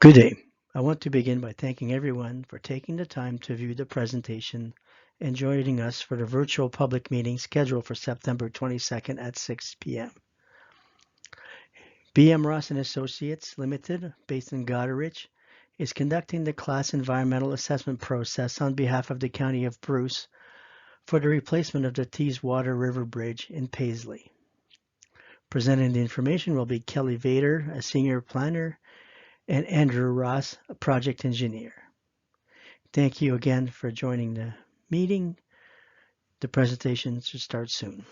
Good day. I want to begin by thanking everyone for taking the time to view the presentation and joining us for the virtual public meeting scheduled for September 22nd at 6 p.m. BM Ross and Associates Limited, based in Goderich, is conducting the class environmental assessment process on behalf of the County of Bruce for the replacement of the Teeswater River Bridge in Paisley. Presenting the information will be Kelly Vader, a senior planner, and Andrew Ross, a project engineer. Thank you again for joining the meeting. The presentation should start soon.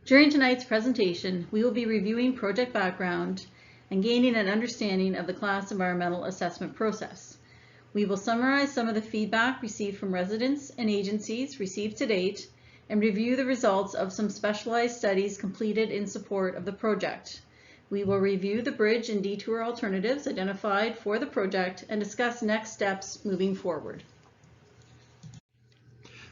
During tonight's presentation, we will be reviewing project background and gaining an understanding of the class environmental assessment process. We will summarize some of the feedback received from residents and agencies received to date and review the results of some specialized studies completed in support of the project. We will review the bridge and detour alternatives identified for the project and discuss next steps moving forward.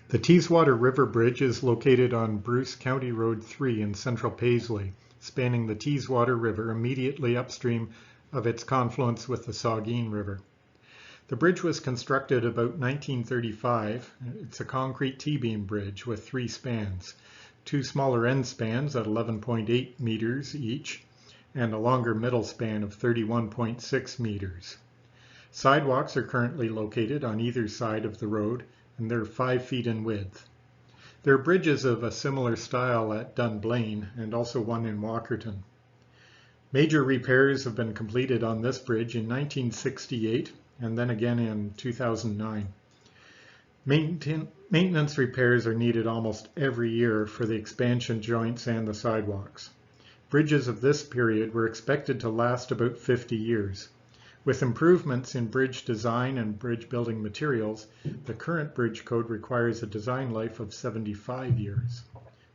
The Teeswater River Bridge is located on Bruce County Road 3 in central Paisley, spanning the Teeswater River immediately upstream of its confluence with the Saugeen River. The bridge was constructed about 1935. It's a concrete T-beam bridge with 3 spans, 2 smaller end spans at 11.8 meters each, and a longer middle span of 31.6 meters. Sidewalks are currently located on either side of the road, and they're 5 feet in width. There are bridges of a similar style at Dunblane and also one in Walkerton. Major repairs have been completed on this bridge in 1968 and then again in 2009. Maintenance repairs are needed almost every year for the expansion joints and the sidewalks. Bridges of this period were expected to last about 50 years. With improvements in bridge design and bridge building materials, the current bridge code requires a design life of 75 years.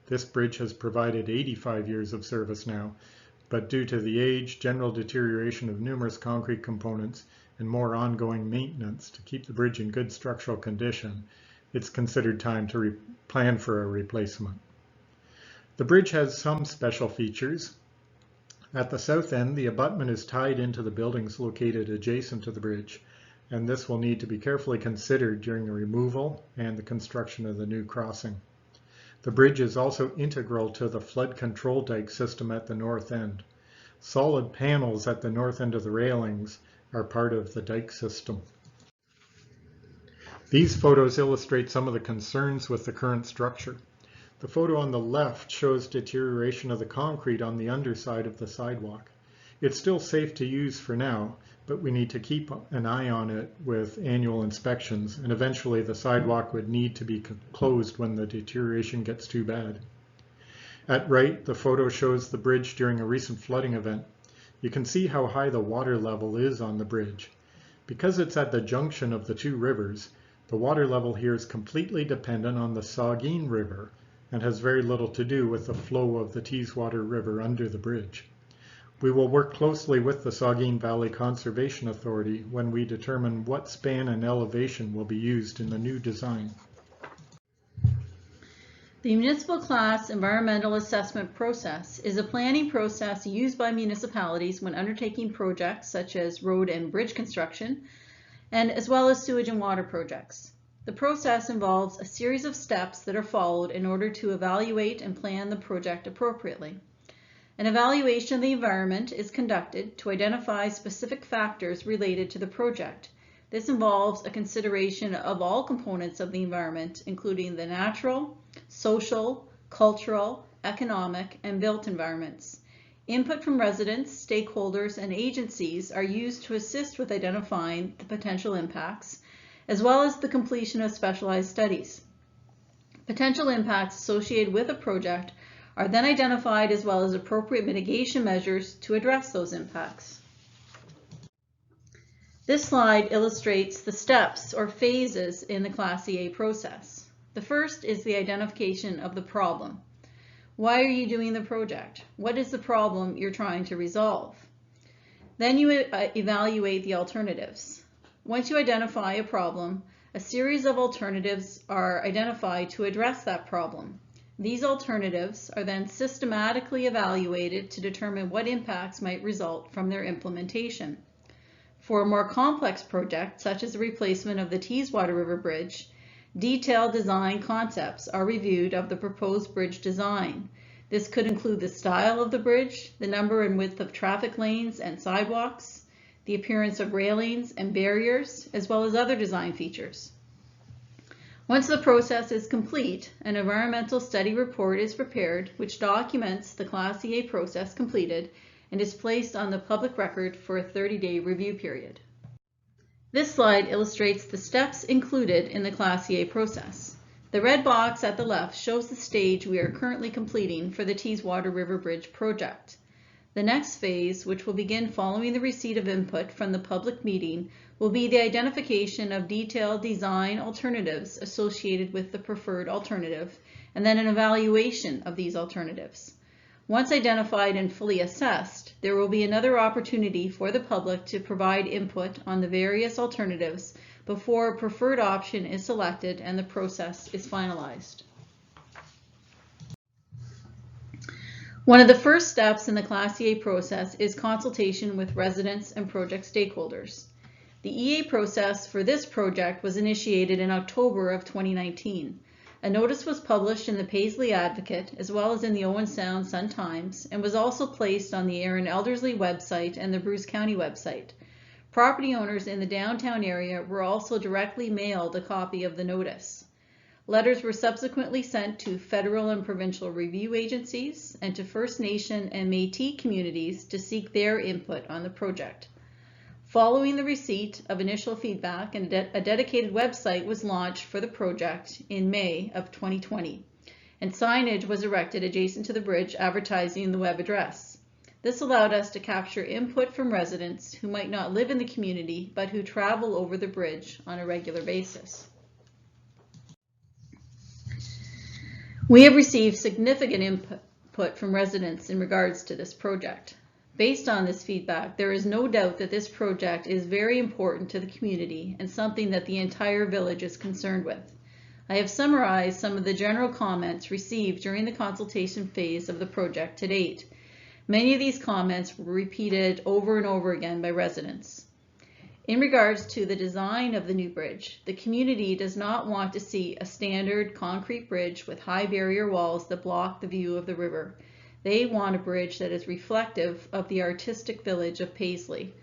This bridge has provided 85 years of service now, but due to the age, general deterioration of numerous concrete components, and more ongoing maintenance to keep the bridge in good structural condition, it's considered time to plan for a replacement. The bridge has some special features. At the south end, the abutment is tied into the buildings located adjacent to the bridge, and this will need to be carefully considered during the removal and the construction of the new crossing. The bridge is also integral to the flood control dike system at the north end. Solid panels at the north end of the railings are part of the dike system. These photos illustrate some of the concerns with the current structure. The photo on the left shows deterioration of the concrete on the underside of the sidewalk. It's still safe to use for now, but we need to keep an eye on it with annual inspections, and eventually the sidewalk would need to be closed when the deterioration gets too bad. At right, the photo shows the bridge during a recent flooding event. You can see how high the water level is on the bridge. Because it's at the junction of the 2 rivers, the water level here is completely dependent on the Saugeen River, and has very little to do with the flow of the Teeswater River under the bridge. We will work closely with the Saugeen Valley Conservation Authority when we determine what span and elevation will be used in the new design. The municipal class environmental assessment process is a planning process used by municipalities when undertaking projects such as road and bridge construction, and as well as sewage and water projects. The process involves a series of steps that are followed in order to evaluate and plan the project appropriately. An evaluation of the environment is conducted to identify specific factors related to the project. This involves a consideration of all components of the environment, including the natural, social, cultural, economic, and built environments. Input from residents, stakeholders, and agencies are used to assist with identifying the potential impacts, as well as the completion of specialized studies. Potential impacts associated with a project are then identified, as well as appropriate mitigation measures to address those impacts. This slide illustrates the steps or phases in the Class EA process. The first is the identification of the problem. Why are you doing the project? What is the problem you're trying to resolve? Then you evaluate the alternatives. Once you identify a problem, a series of alternatives are identified to address that problem. These alternatives are then systematically evaluated to determine what impacts might result from their implementation. For a more complex project, such as the replacement of the Teeswater River Bridge, detailed design concepts are reviewed of the proposed bridge design. This could include the style of the bridge, the number and width of traffic lanes and sidewalks, the appearance of railings and barriers, as well as other design features. Once the process is complete, an environmental study report is prepared which documents the Class EA process completed and is placed on the public record for a 30-day review period. This slide illustrates the steps included in the Class EA process. The red box at the left shows the stage we are currently completing for the Teeswater River Bridge project. The next phase, which will begin following the receipt of input from the public meeting, will be the identification of detailed design alternatives associated with the preferred alternative, and then an evaluation of these alternatives. Once identified and fully assessed, there will be another opportunity for the public to provide input on the various alternatives before a preferred option is selected and the process is finalized. One of the first steps in the Class EA process is consultation with residents and project stakeholders. The EA process for this project was initiated in October of 2019. A notice was published in the Paisley Advocate as well as in the Owen Sound Sun-Times and was also placed on the Erin Elderslie website and the Bruce County website. Property owners in the downtown area were also directly mailed a copy of the notice. Letters were subsequently sent to federal and provincial review agencies and to First Nation and Métis communities to seek their input on the project. Following the receipt of initial feedback, a dedicated website was launched for the project in May of 2020, and signage was erected adjacent to the bridge advertising the web address. This allowed us to capture input from residents who might not live in the community but who travel over the bridge on a regular basis. We have received significant input from residents in regards to this project. Based on this feedback, there is no doubt that this project is very important to the community and something that the entire village is concerned with. I have summarized some of the general comments received during the consultation phase of the project to date. Many of these comments were repeated over and over again by residents. In regards to the design of the new bridge, the community does not want to see a standard concrete bridge with high barrier walls that block the view of the river. They want a bridge that is reflective of the artistic village of Paisley.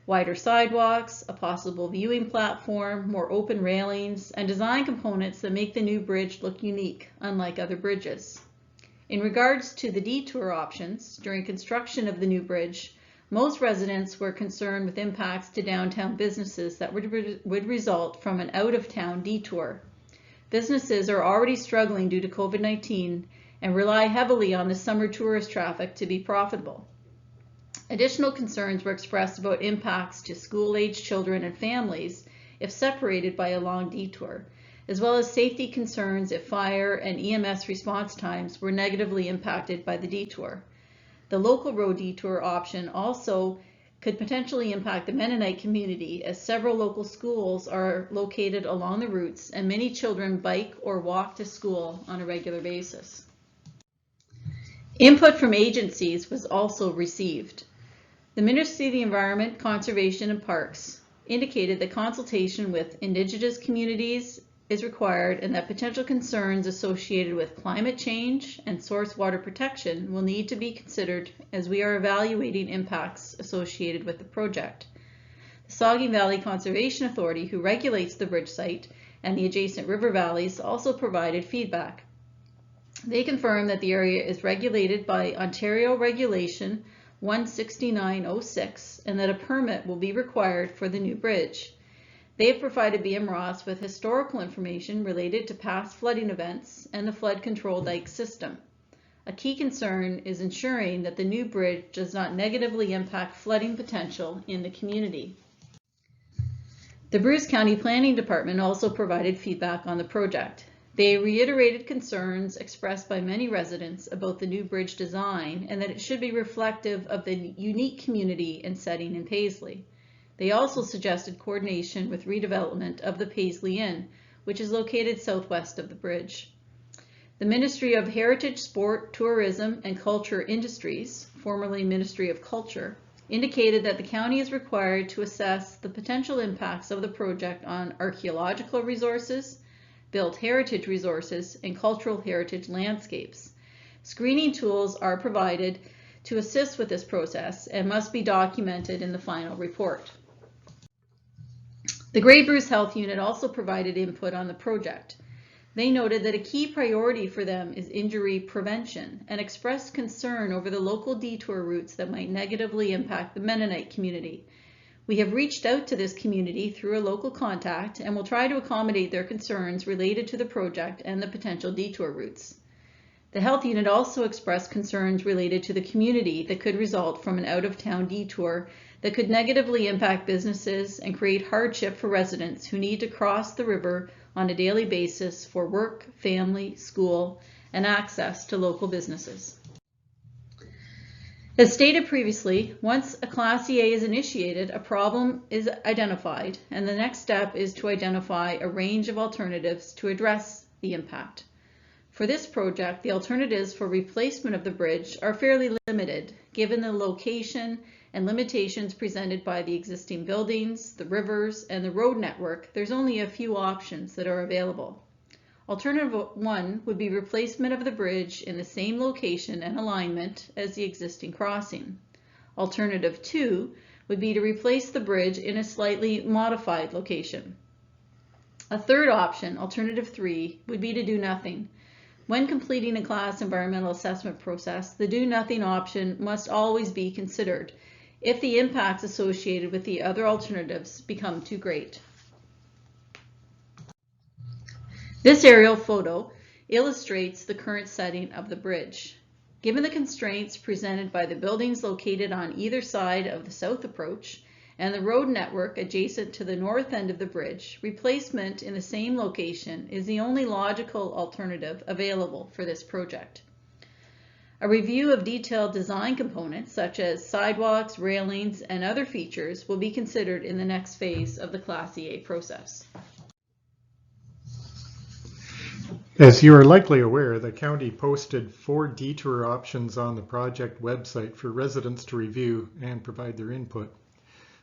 Wider sidewalks, a possible viewing platform, more open railings, and design components that make the new bridge look unique, unlike other bridges. In regards to the detour options, during construction of the new bridge, most residents were concerned with impacts to downtown businesses that would result from an out-of-town detour. Businesses are already struggling due to COVID-19 and rely heavily on the summer tourist traffic to be profitable. Additional concerns were expressed about impacts to school-aged children and families if separated by a long detour, as well as safety concerns if fire and EMS response times were negatively impacted by the detour. The local road detour option also could potentially impact the Mennonite community, as several local schools are located along the routes and many children bike or walk to school on a regular basis. Input from agencies was also received. The Ministry of the Environment, Conservation and Parks indicated that consultation with Indigenous communities is required and that potential concerns associated with climate change and source water protection will need to be considered as we are evaluating impacts associated with the project. The Saugeen Valley Conservation Authority, who regulates the bridge site and the adjacent river valleys, also provided feedback. They confirmed that the area is regulated by Ontario Regulation 16906 and that a permit will be required for the new bridge. They have provided BM Ross with historical information related to past flooding events and the flood control dike system. A key concern is ensuring that the new bridge does not negatively impact flooding potential in the community. The Bruce County Planning Department also provided feedback on the project. They reiterated concerns expressed by many residents about the new bridge design and that it should be reflective of the unique community and setting in Paisley. They also suggested coordination with redevelopment of the Paisley Inn, which is located southwest of the bridge. The Ministry of Heritage, Sport, Tourism, and Culture Industries, formerly Ministry of Culture, indicated that the county is required to assess the potential impacts of the project on archaeological resources, built heritage resources, and cultural heritage landscapes. Screening tools are provided to assist with this process and must be documented in the final report. The Grey Bruce Health Unit also provided input on the project. They noted that a key priority for them is injury prevention and expressed concern over the local detour routes that might negatively impact the Mennonite community. We have reached out to this community through a local contact and will try to accommodate their concerns related to the project and the potential detour routes. The health unit also expressed concerns related to the community that could result from an out-of-town detour that could negatively impact businesses and create hardship for residents who need to cross the river on a daily basis for work, family, school, and access to local businesses. As stated previously, once a Class EA is initiated, a problem is identified, and the next step is to identify a range of alternatives to address the impact. For this project, the alternatives for replacement of the bridge are fairly limited, given the location and limitations presented by the existing buildings, the rivers, and the road network. There's only a few options that are available. Alternative 1 would be replacement of the bridge in the same location and alignment as the existing crossing. Alternative 2 would be to replace the bridge in a slightly modified location. A third option, alternative 3, would be to do nothing. When completing a class environmental assessment process, the do nothing option must always be considered if the impacts associated with the other alternatives become too great. This aerial photo illustrates the current setting of the bridge. Given the constraints presented by the buildings located on either side of the south approach and the road network adjacent to the north end of the bridge, replacement in the same location is the only logical alternative available for this project. A review of detailed design components such as sidewalks, railings, and other features will be considered in the next phase of the Class EA process. As you are likely aware, the county posted 4 detour options on the project website for residents to review and provide their input.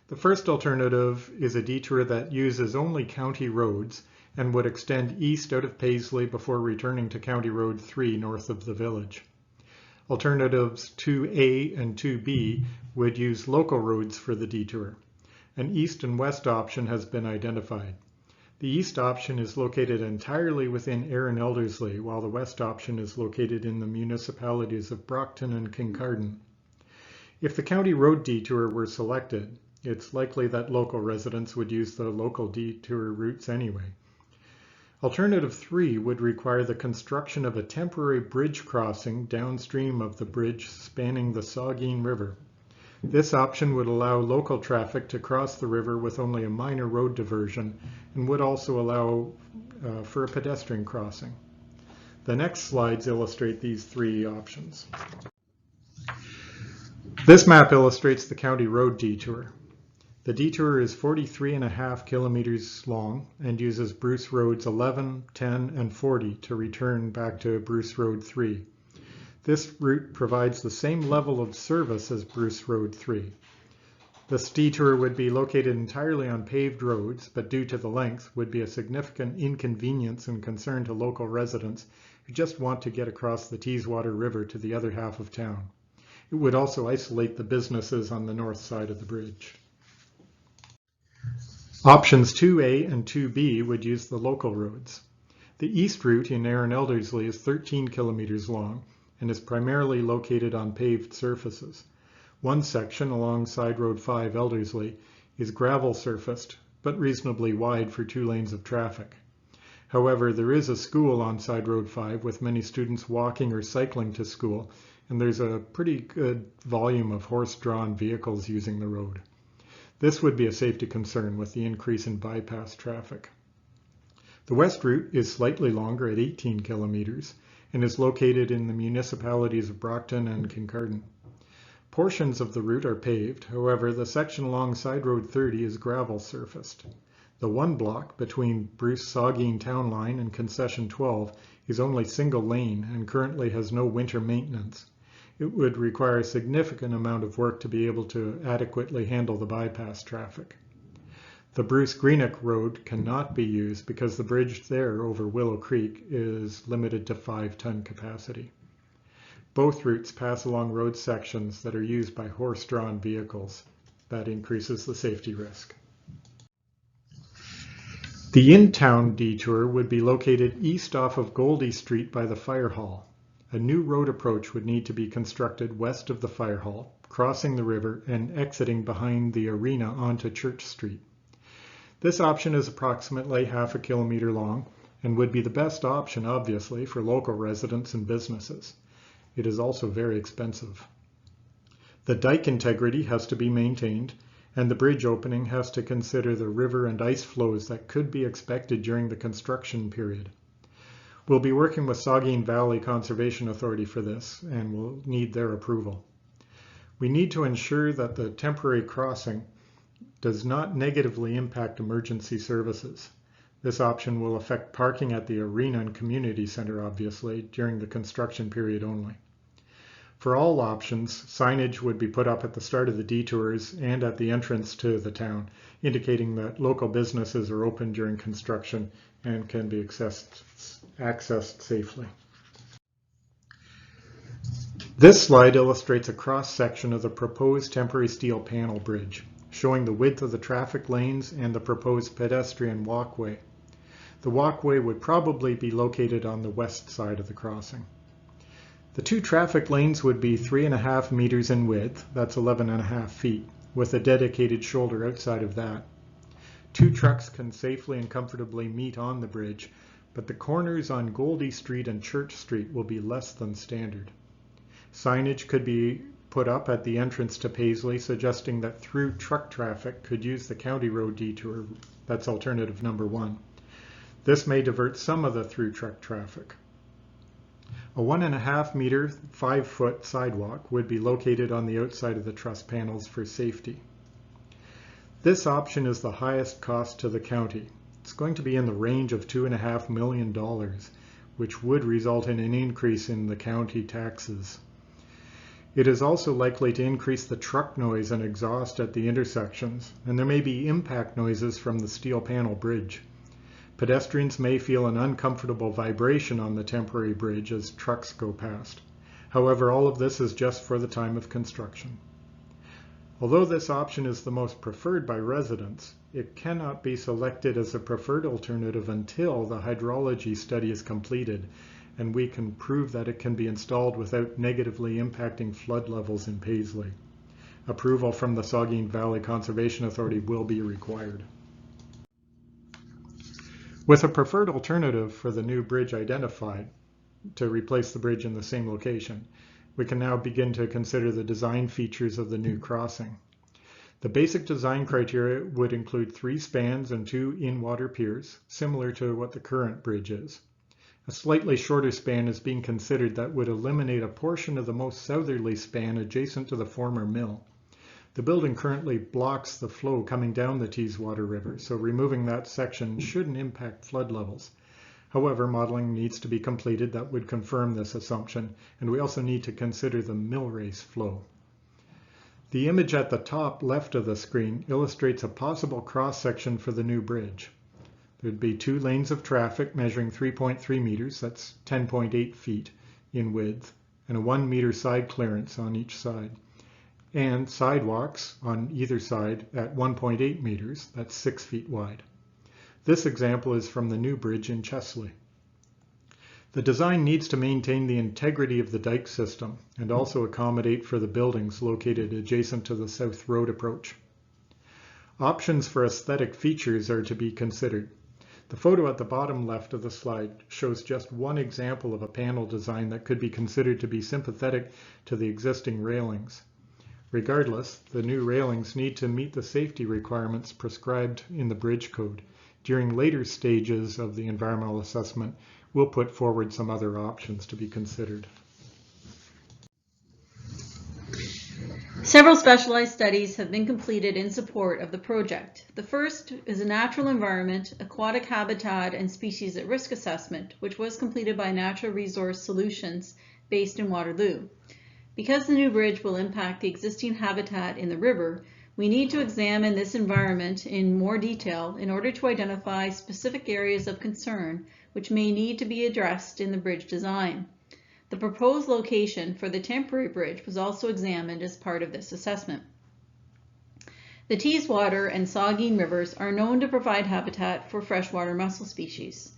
The first alternative is a detour that uses only county roads and would extend east out of Paisley before returning to County Road 3 north of the village. Alternatives 2A and 2B would use local roads for the detour. An east and west option has been identified. The east option is located entirely within Erin Elderslie, while the west option is located in the municipalities of Brockton and Kincardine. If the county road detour were selected, it's likely that local residents would use the local detour routes anyway. Alternative 3 would require the construction of a temporary bridge crossing downstream of the bridge spanning the Saugeen River. This option would allow local traffic to cross the river with only a minor road diversion and would also allow for a pedestrian crossing. The next slides illustrate these 3 options. This map illustrates the county road detour. The detour is 43.5 kilometers long and uses Bruce Roads 11, 10, and 40 to return back to Bruce Road 3. This route provides the same level of service as Bruce Road 3. This detour would be located entirely on paved roads, but due to the length would be a significant inconvenience and concern to local residents who just want to get across the Teeswater River to the other half of town. It would also isolate the businesses on the north side of the bridge. Options 2A and 2B would use the local roads. The east route in Erin Elderslie is 13 kilometers long and is primarily located on paved surfaces. One section along Side Road 5 Elderslie is gravel surfaced, but reasonably wide for 2 lanes of traffic. However, there is a school on Side Road 5 with many students walking or cycling to school, and there's a pretty good volume of horse-drawn vehicles using the road. This would be a safety concern with the increase in bypass traffic. The west route is slightly longer at 18 kilometers and is located in the municipalities of Brockton and Kincardine. Portions of the route are paved, however, the section along Side Road 30 is gravel surfaced. The 1 block between Bruce Saugeen Town Line and Concession 12 is only single lane and currently has no winter maintenance. It would require a significant amount of work to be able to adequately handle the bypass traffic. The Bruce Greenock Road cannot be used because the bridge there over Willow Creek is limited to 5-ton capacity. Both routes pass along road sections that are used by horse-drawn vehicles. That increases the safety risk. The in-town detour would be located east off of Goldie Street by the fire hall. A new road approach would need to be constructed west of the fire hall, crossing the river and exiting behind the arena onto Church Street. This option is approximately half a kilometer long and would be the best option, obviously, for local residents and businesses. It is also very expensive. The dike integrity has to be maintained, and the bridge opening has to consider the river and ice flows that could be expected during the construction period. We'll be working with Saugeen Valley Conservation Authority for this, and we'll need their approval. We need to ensure that the temporary crossing does not negatively impact emergency services. This option will affect parking at the arena and community center, obviously, during the construction period only. For all options, signage would be put up at the start of the detours and at the entrance to the town, indicating that local businesses are open during construction and can be accessed safely. This slide illustrates a cross-section of the proposed temporary steel panel bridge, showing the width of the traffic lanes and the proposed pedestrian walkway. The walkway would probably be located on the west side of the crossing. The two traffic lanes would be 3.5 meters in width, that's 11.5 feet, with a dedicated shoulder outside of that. 2 trucks can safely and comfortably meet on the bridge, but the corners on Goldie Street and Church Street will be less than standard. Signage could be put up at the entrance to Paisley, suggesting that through truck traffic could use the county road detour. That's alternative number 1. This may divert some of the through truck traffic. A 1.5 meter, 5-foot sidewalk would be located on the outside of the truss panels for safety. This option is the highest cost to the county. It's going to be in the range of $2.5 million, which would result in an increase in the county taxes. It is also likely to increase the truck noise and exhaust at the intersections, and there may be impact noises from the steel panel bridge. Pedestrians may feel an uncomfortable vibration on the temporary bridge as trucks go past. However, all of this is just for the time of construction. Although this option is the most preferred by residents, it cannot be selected as a preferred alternative until the hydrology study is completed and we can prove that it can be installed without negatively impacting flood levels in Paisley. Approval from the Saugeen Valley Conservation Authority will be required. With a preferred alternative for the new bridge identified to replace the bridge in the same location, we can now begin to consider the design features of the new crossing. The basic design criteria would include 3 spans and 2 in-water piers, similar to what the current bridge is. A slightly shorter span is being considered that would eliminate a portion of the most southerly span adjacent to the former mill. The building currently blocks the flow coming down the Teeswater River, so removing that section shouldn't impact flood levels. However, modeling needs to be completed that would confirm this assumption, and we also need to consider the mill race flow. The image at the top left of the screen illustrates a possible cross-section for the new bridge. There would be 2 lanes of traffic measuring 3.3 meters, that's 10.8 feet in width, and a 1 meter side clearance on each side, and sidewalks on either side at 1.8 meters, that's 6 feet wide. This example is from the new bridge in Chesley. The design needs to maintain the integrity of the dike system and also accommodate for the buildings located adjacent to the South Road approach. Options for aesthetic features are to be considered. The photo at the bottom left of the slide shows just one example of a panel design that could be considered to be sympathetic to the existing railings. Regardless, the new railings need to meet the safety requirements prescribed in the bridge code. During later stages of the environmental assessment, we'll put forward some other options to be considered. Several specialized studies have been completed in support of the project. The first is a natural environment, aquatic habitat, and species at risk assessment, which was completed by Natural Resource Solutions based in Waterloo. Because the new bridge will impact the existing habitat in the river, we need to examine this environment in more detail in order to identify specific areas of concern which may need to be addressed in the bridge design. The proposed location for the temporary bridge was also examined as part of this assessment. The Teeswater and Saugeen rivers are known to provide habitat for freshwater mussel species.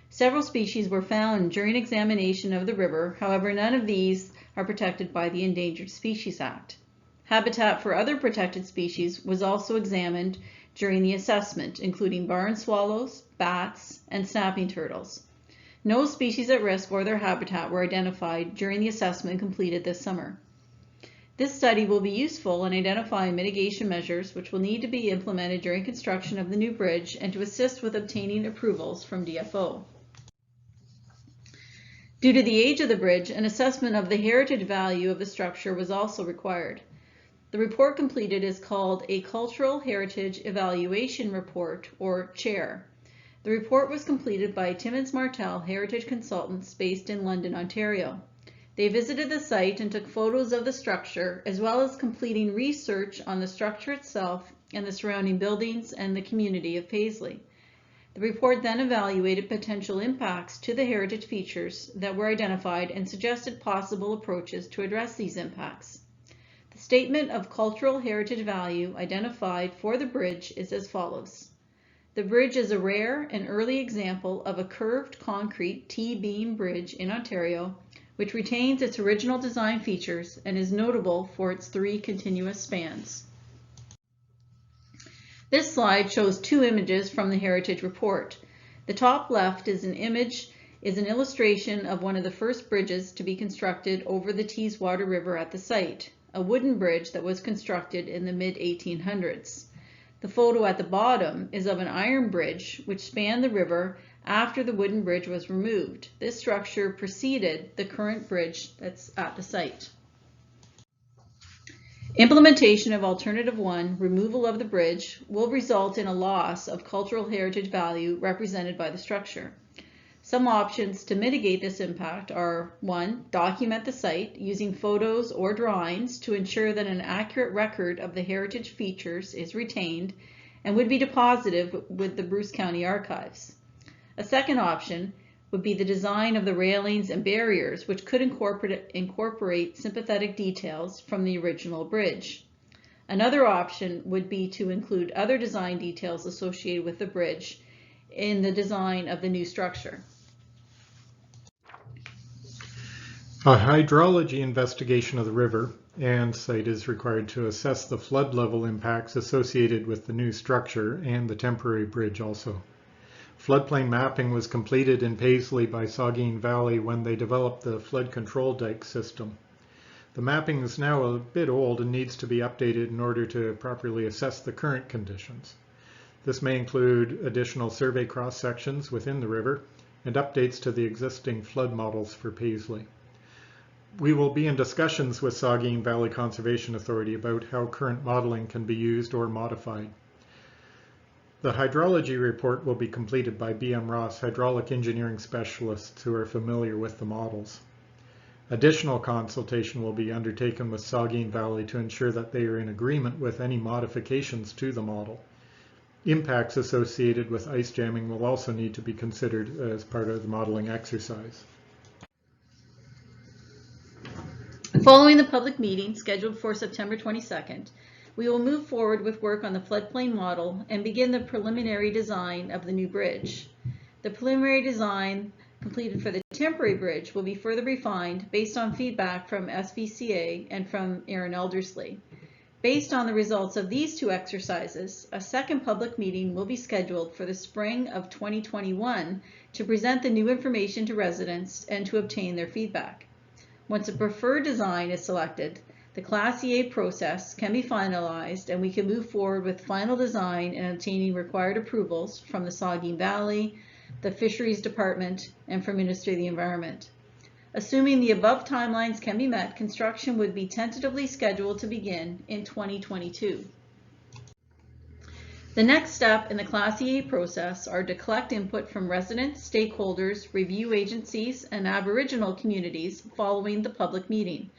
Several species were found during examination of the river, however, none of these are protected by the Endangered Species Act. Habitat for other protected species was also examined during the assessment, including barn swallows, bats, and snapping turtles. No species at risk or their habitat were identified during the assessment completed this summer. This study will be useful in identifying mitigation measures which will need to be implemented during construction of the new bridge and to assist with obtaining approvals from DFO. Due to the age of the bridge, an assessment of the heritage value of the structure was also required. The report completed is called a Cultural Heritage Evaluation Report, or CHAIR. The report was completed by Timmins Martel Heritage Consultants based in London, Ontario. They visited the site and took photos of the structure, as well as completing research on the structure itself and the surrounding buildings and the community of Paisley. The report then evaluated potential impacts to the heritage features that were identified and suggested possible approaches to address these impacts. The statement of cultural heritage value identified for the bridge is as follows. The bridge is a rare and early example of a curved concrete T-beam bridge in Ontario, which retains its original design features and is notable for its 3 continuous spans. This slide shows 2 images from the Heritage Report. The top left is an illustration of one of the first bridges to be constructed over the Teeswater River at the site, a wooden bridge that was constructed in the mid-1800s. The photo at the bottom is of an iron bridge which spanned the river after the wooden bridge was removed. This structure preceded the current bridge that's at the site. Implementation of Alternative 1, removal of the bridge, will result in a loss of cultural heritage value represented by the structure. Some options to mitigate this impact are 1. Document the site using photos or drawings to ensure that an accurate record of the heritage features is retained and would be deposited with the Bruce County Archives. A second option would be the design of the railings and barriers, which could incorporate sympathetic details from the original bridge. Another option would be to include other design details associated with the bridge in the design of the new structure. A hydrology investigation of the river and site is required to assess the flood level impacts associated with the new structure and the temporary bridge also. Floodplain mapping was completed in Paisley by Saugeen Valley when they developed the flood control dike system. The mapping is now a bit old and needs to be updated in order to properly assess the current conditions. This may include additional survey cross-sections within the river and updates to the existing flood models for Paisley. We will be in discussions with Saugeen Valley Conservation Authority about how current modeling can be used or modified. The hydrology report will be completed by BM Ross hydraulic engineering specialists who are familiar with the models. Additional consultation will be undertaken with Saugeen Valley to ensure that they are in agreement with any modifications to the model. Impacts associated with ice jamming will also need to be considered as part of the modeling exercise. Following the public meeting scheduled for September 22nd, we will move forward with work on the floodplain model and begin the preliminary design of the new bridge. The preliminary design completed for the temporary bridge will be further refined based on feedback from SVCA and from Aaron Eldersley. Based on the results of these 2 exercises, a second public meeting will be scheduled for the spring of 2021 to present the new information to residents and to obtain their feedback. Once a preferred design is selected, the Class EA process can be finalized and we can move forward with final design and obtaining required approvals from the Saugeen Valley, the Fisheries Department, and from Ministry of the Environment. Assuming the above timelines can be met, construction would be tentatively scheduled to begin in 2022. The next step in the Class EA process are to collect input from residents, stakeholders, review agencies, and Aboriginal communities following the public meeting.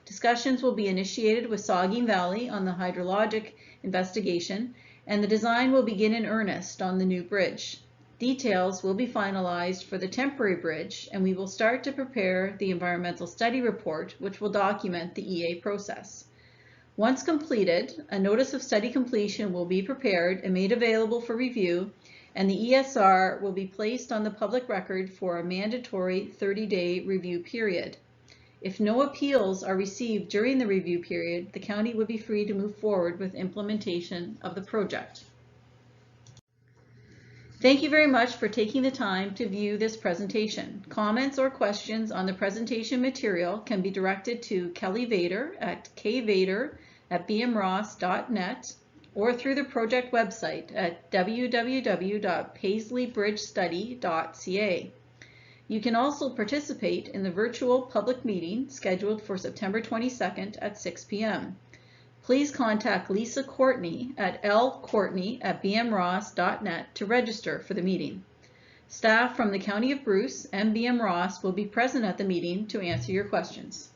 Discussions will be initiated with Saugeen Valley on the hydrologic investigation, and the design will begin in earnest on the new bridge. Details will be finalized for the temporary bridge, and we will start to prepare the environmental study report, which will document the EA process. Once completed, a notice of study completion will be prepared and made available for review, and the ESR will be placed on the public record for a mandatory 30-day review period. If no appeals are received during the review period, the county would be free to move forward with implementation of the project. Thank you very much for taking the time to view this presentation. Comments or questions on the presentation material can be directed to Kelly Vader at kvader@bmross.net or through the project website at www.paisleybridgestudy.ca. You can also participate in the virtual public meeting scheduled for September 22nd at 6 p.m. Please contact Lisa Courtney at lcourtney@bmross.net to register for the meeting. Staff from the County of Bruce and BM Ross will be present at the meeting to answer your questions.